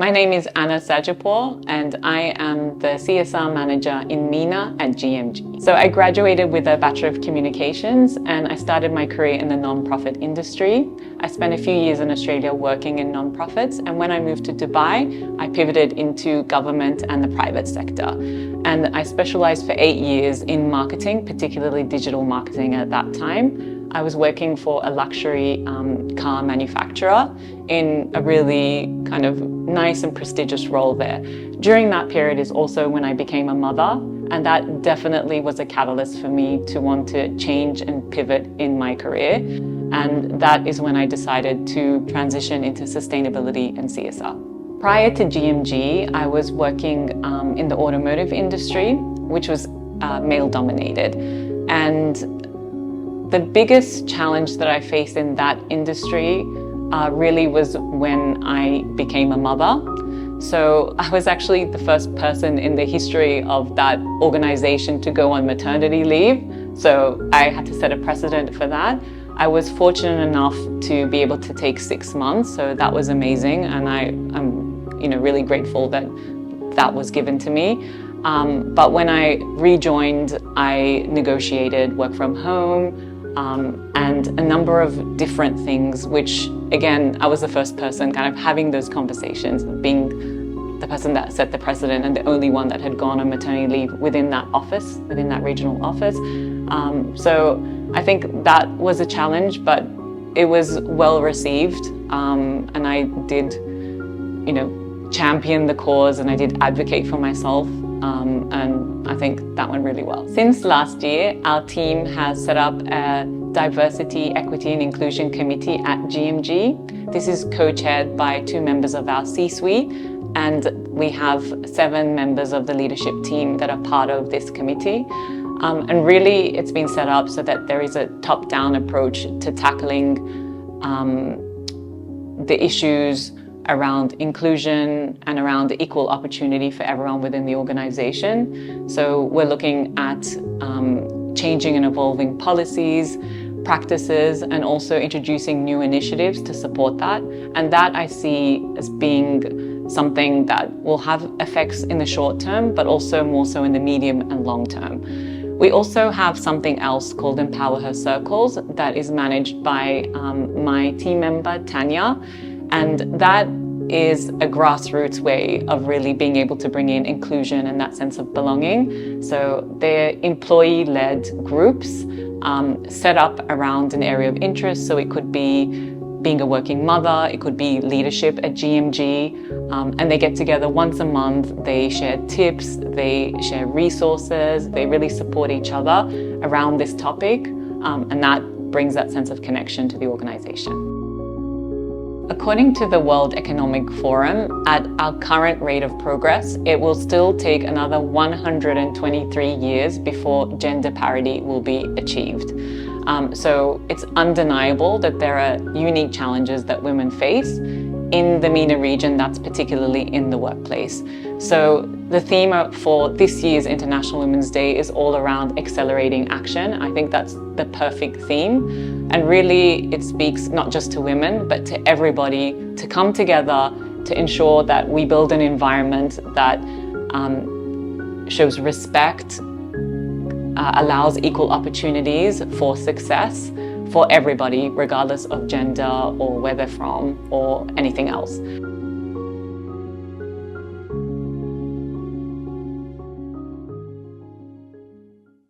My name is Anna Sadeghpour and I am the CSR Manager in MENA at GMG. So I graduated with a Bachelor of Communications and I started my career in the non-profit industry. I spent a few years in Australia working in non-profits, and when I moved to Dubai, I pivoted into government and the private sector. And I specialized for 8 years in marketing, particularly digital marketing at that time. I was working for a luxury car manufacturer in a really kind of nice and prestigious role there. During that period is also when I became a mother, and that definitely was a catalyst for me to want to change and pivot in my career. And that is when I decided to transition into sustainability and CSR. Prior to GMG, I was working in the automotive industry, which was male-dominated. And the biggest challenge that I faced in that industry really was when I became a mother. So I was actually the first person in the history of that organization to go on maternity leave. So I had to set a precedent for that. I was fortunate enough to be able to take 6 months, so that was amazing, and I'm really grateful that that was given to me. But when I rejoined, I negotiated work from home, and a number of different things, which again, I was the first person kind of having those conversations, being the person that set the precedent and the only one that had gone on maternity leave within that office, within that regional office. So I think that was a challenge, but it was well received, and I did, champion the cause, and I did advocate for myself. And I think that went really well. Since last year, our team has set up a Diversity, Equity and Inclusion Committee at GMG. This is co-chaired by 2 members of our C-suite, and we have 7 members of the leadership team that are part of this committee. And really, it's been set up so that there is a top-down approach to tackling the issues around inclusion and around equal opportunity for everyone within the organization. So we're looking at changing and evolving policies, practices, and also introducing new initiatives to support that. And that I see as being something that will have effects in the short term, but also more so in the medium and long term. We also have something else called EmpowHer Circles that is managed by my team member, Tanya. And that is a grassroots way of really being able to bring in inclusion and that sense of belonging. So they're employee-led groups set up around an area of interest. So it could be being a working mother, it could be leadership at GMG, and they get together once a month, they share tips, they share resources, they really support each other around this topic, and that brings that sense of connection to the organization. According to the World Economic Forum, at our current rate of progress, it will still take another 123 years before gender parity will be achieved. So it's undeniable that there are unique challenges that women face in the MENA region, that's particularly in the workplace. So the theme for this year's International Women's Day is all around accelerating action. I think that's the perfect theme. And really it speaks not just to women, but to everybody to come together to ensure that we build an environment that shows respect, allows equal opportunities for success for everybody, regardless of gender or where they're from or anything else.